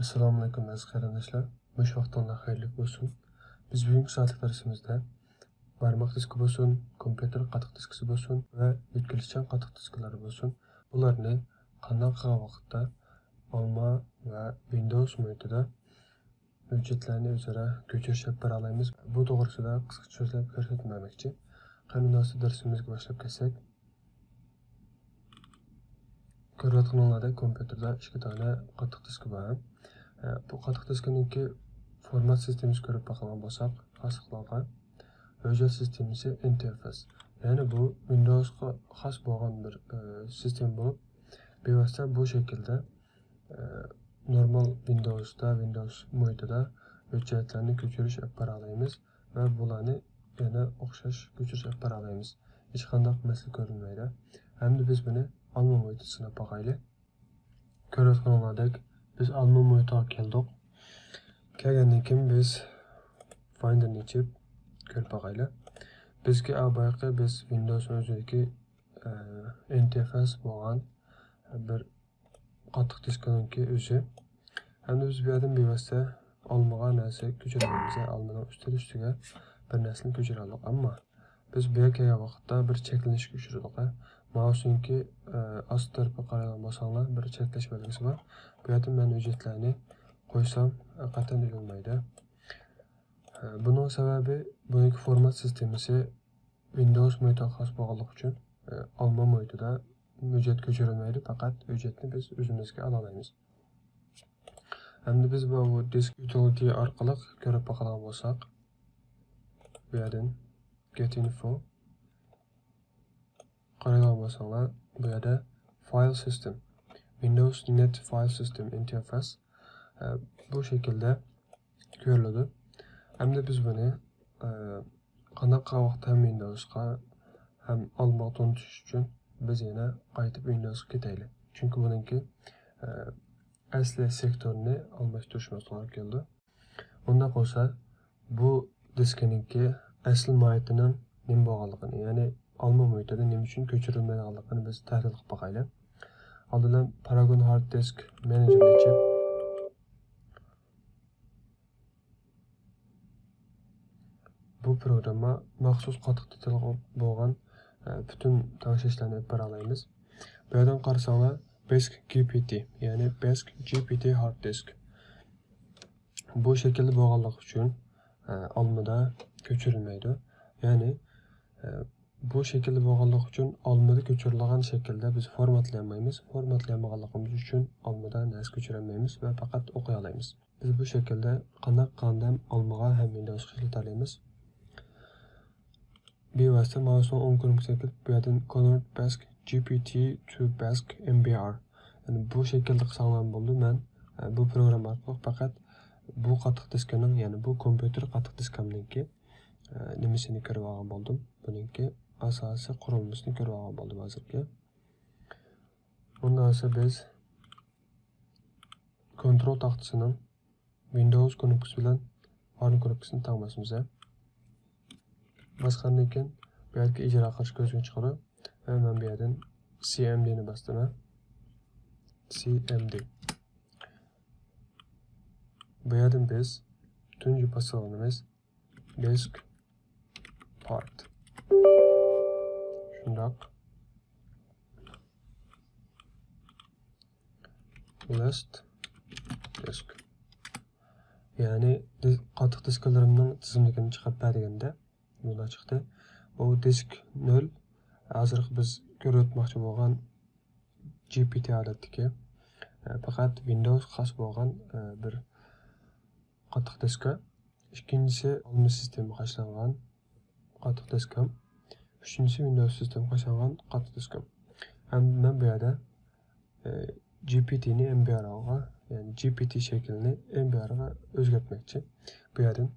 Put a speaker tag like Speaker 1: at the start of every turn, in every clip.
Speaker 1: Assalomu alaykum aziz qarindoshlar. Bo'sh vaqtinglar xayrli bo'lsin. Biz bugungi soatlik darsimizda barmoq diski bo'lsin, kompyuter qatiq diskisi bo'lsin va yetkazuvchan qatiq disklari bo'lsin. Bularni qanday qilgan vaqtda Alma va Windows muhitida hujjatlarni o'zaro ko'chirish bera olamiz. Bu to'g'risida qisqacha so'zlab ko'rsatmoqchi. Qanday darsimizga boshlab ketsak, ko'rayotganinglarda kompyuterda 2 dona qatiq diski bor. Bu qatiq diskininki format sistemasi ko'rib bakılan bo'lsak, xosliklarga hujjat sistemasi interface. Ya'ni bu Windows'ga xos bo'lgan bir sistem bo'lib, bevosita bu şekilde normal Windows muhitida hujjatlarni ko'chirish bera olamiz va bularni yana o'xshash ko'chirish bera olamiz. Hech qanday masala ko'rinmaydi. Endi biz buni Alma muhitida sinab bakaylik. Ko'rayotganinglardek biz Alma muhitiga keldik. Kelgandan keyin biz Finder'ni chip ko'rib bakaylik. Bizga avvalgi biz Windows o'zidagi interface bo'lgan bir qatiq diskininki o'zi. Endi biz bu yerdan bevosita Almaga narsa ko'chiramiz. Almaning ustiga bir narsani ko'chira oldik. Ammo biz bu yerga kelgan vaqtda bir cheklanishga uchradik. Mouse'ninki ost tarafga qaragan bo'lsanglar bir cheklash belgisi bor. Bu yerdan men hujjatlarni qo'ysam qat'iyan ilolmaydi. Bunun sababi bunun format sistemisi Windows muhitiga xos bo'lganligi uchun Alma muhitida hujjat ko'chirilmaydi, faqat hujjatni biz o'zimizga ola olamiz. Endi biz bu disk utility orqali ko'rib bakadigan bo'lsak, bu yerdan get info qaragan bo'lsanglar, bu yerda file system, Windows Net File System interface bu şekilde ko'riladi. Endi biz buni qanaqa vaqtda ham Windows'ga ham Almaga to'ntirish uchun biz yana qaytib Windows'ga ketaylik. Chunki buningki asli sektorni almashtirishimiz to'g'ri keldi. Unda bo'lsa bu diskininki asl muhitining nima bo'lganligini, ya'ni Alma muhitida nima uchun ko'chirilmayotganligini biz tahlil qilib bakaylik. Oldindan Paragon Hard Disk Manager'ni chip bu programma maxsus qatiq disklarga bo'lgan bütün tanishishlarni bera olamiz. Bu yerdan qarasanglar BASIC GPT, ya'ni BASIC GPT Hard Disk. Bu şekilde bo'lganligi uchun Almada ko'chirilmaydi. Ya'ni bu şekilde bo'lganligi uchun Almada ko'chirilgan shaklda biz formatlayolmaymiz. Formatlayolmaganligimiz uchun Almada narsa ko'chirolmaymiz va faqat o'qiy olamiz. Biz bu şekilde qanday Almaga ham Windows'ga ishlata olamiz. Bevosita mouse'ni o'ng ko'rib kelib, bu yerdan convert BASIC GPT to BASIC MBR. Yani bu şekilde qilsam bo'ldi. Men bu program orqali faqat bu qatiq diskining, ya'ni bu kompyuter qatiq diskamninki nimasini ko'rib olgan bo'ldim. Buningki asosiy qurilmasini ko'rib olgan bo'ldim hozirga. Bundan sonra biz kontrol taxtasining Windows knopkasi bilan Arm knopkasini tanlasimiz. Basqandan keyin bu yerga ijro qilish ko'zga chiqadi va men bu yerdan CMD ni bosaman. CMD. Bu yerdan biz tunji basalımız disk part. Shundoq list disk. Yani qatiq disklarimning tizimligini chiqarib berganda bunda chiqdi. Bu disk 0. Hozir biz ko'rib o'tmoqchi bo'lgan GPT odatdagi faqat Windows xos bo'lgan bir qatiq diski. İkincisi Alma sistemi qo'shilgan qatiq diskim. Üçüncüsü Windows sistemi qo'shilgan qatiq diskim. Ham men bu yerda GPT'ni MBR'ga, yani GPT shaklini MBR'ga o'zgartmoqchi. Bu yerdan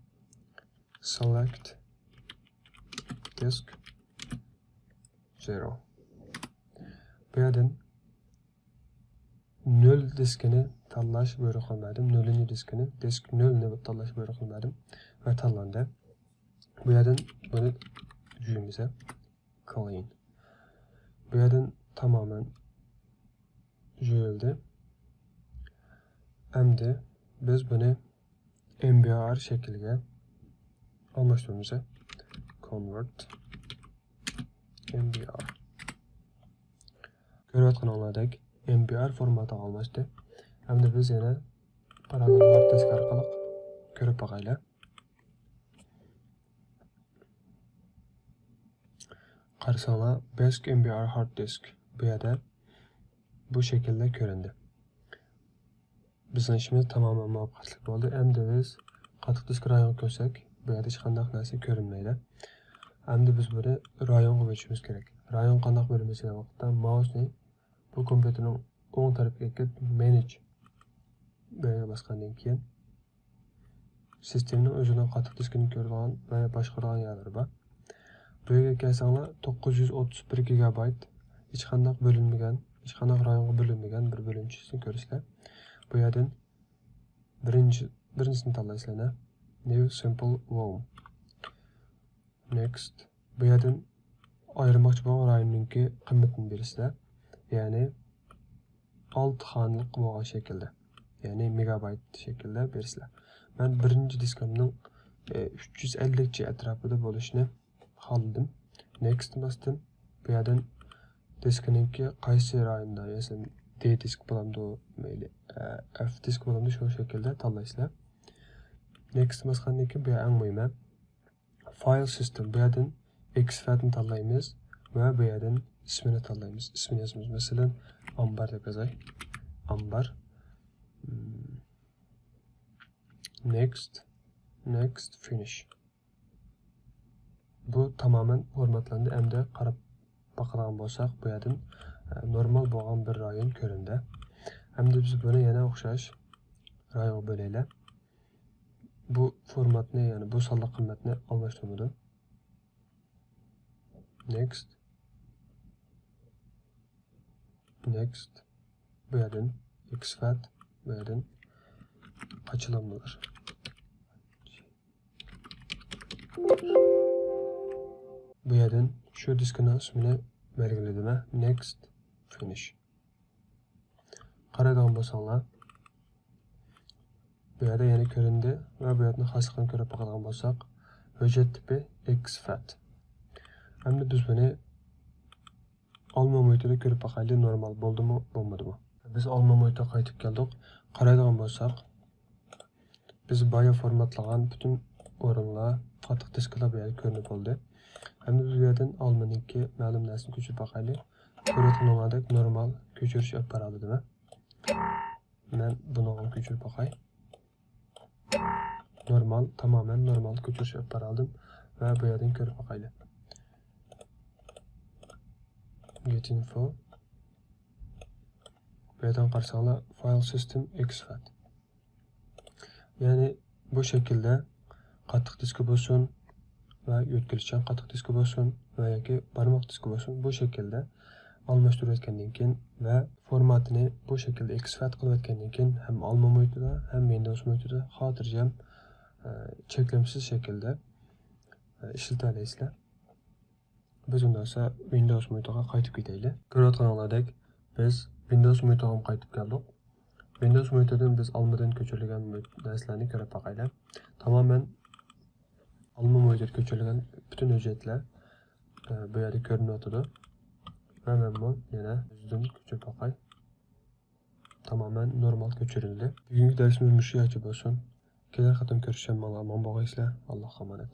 Speaker 1: select disk 0. Bu yerdan 0 diskini tanlash buyruğunu verdim. 0. diskini, disk 0'ni tanlash buyruğunu verdim ve tanlandı. Bu yerdan bunu cüyümüze clean. Bu yerdan tamamen juyuldu. Endi biz buni MBR şekilde almıştırımızı convert MBR ko'rayotganinglardek MBR formati almıştı. Hem de biz yana paragon hard disk orqali ko'rib boqaylik. Qarasanglar Basic MBR hard disk bu yerda bu şekilde ko'rindi. Bizning ishimiz tamoman muvaffaqiyatli bo'ldi. Endi biz qattiq disk rayonga ko'rsak, bu yerda hech qanday narsa ko'rinmaydi. Endi biz buni rayonga bo'lishimiz kerak. Rayon qanday bo'linishi vaqtda mouseni bu kompyuterning o'ng tarafiga manage buyerga bosgandan keyin sistemaning o'zining qattiq diskini ko'rgan va boshqargan yerlari bor. Bu yerga kelsanglar 931 GB hech qanday bo'linmagan, hech qanday rayonga bo'linmagan bir bo'linchisini ko'rishlar. Bu yerdan birinchisini tanlaysizlar. New simple warm. Next. Bu yerdan ayırmoqchi bo'lgan rayonninki qimmatini berisizlar. Ya'ni 6 xonalik bo'lgan shaklda. Ya'ni megabayt shaklda berisizlar. Men birinchi diskamning 350 chi atrofida bo'lishini xohladim. Next bosdim. Bu yerdan diskininki qaysi rayonda, ya'ni D disk bo'lamdi, mayli F disk bo'lamdi, shu shaklda tanlaysizlar. Next bosgandan keyin bu eng muhimi file system. Bu yerdan exFAT ni tanlaymiz va bu yerdan ismini tanlaymiz. İsmini yazamiz. Masalan, Ambar deb yozay. Ambar. Next, finish. Bu tamamen formatlandi. Endi qarab baqadigan bo'lsak, bu yerdan normal bo'lgan bir rayon ko'rindi. Endi biz buni yana o'xshash rayon bo'laylik. Bu formatni, ya'ni bu sonliq qimmatni almashtirdim. Next. Bu yerdan exFAT, bu yerdan qachilanmalar. Bu yerdan shu diskning ismini belgiladim. Next, finish. Qaraydigan bo'lsanglar, bu yerda yana ko'rindi va bu yerni xassiqdan ko'rib boqadigan bo'lsak, hujjat tipi exFAT. Endi biz buni alma muhitida ko'rib boqaylik, normal bo'ldimi, bo'lmadimi? Biz alma muhitga qaytib keldik. Qaraydigan bo'lsak, biz boya formatlagan bütün o'rinlar, qattiq disklar bu yerda ko'rinib bo'ldi. Endi biz bu yerdan almaninki ma'lum narsani ko'chirib boqaylik. Ko'rayotganinglardek normal ko'chirish olib boradimi? Men buni ko'chirib boqay. Normal, tamamen normal ko'chirish olib boraldim va bu yerdan ko'rib boqaylik. Get info. Bu yerdan qarasanglar file system exFAT. Ya'ni bu şekilde qattiq diski bo'lsin va yo'tkilishchan qattiq diski bo'lsin va yoki barmoq diski bo'lsin, bu şekilde almashtirayotgandan keyin va formatini bu şekilde exFAT qilayotgandan keyin ham alma muhitida ham Windows muhitida xotirjam cheklamsiz shaklda ishlatalasizlar. Biz undan sonra Windows muhitiga qaytib ketaylik. Ko'rayotganinglardek biz Windows muhitiga qaytib keldik. Windows muhitidan biz almadan ko'chirilgan narsalarni ko'rib boqaylik. Tamamen alma muhitiga ko'chirilgan bütün hujjatlar bu yerda ko'rinyotdi. Va men bu yana o'zidan ko'chirib boqay. Tamamen normal ko'chirildi. Bugungi darsimiz shu yoqcha bo'lsin. Kelar qatam ko'rishamiz. Omon bo'linglar. Allohga omonat.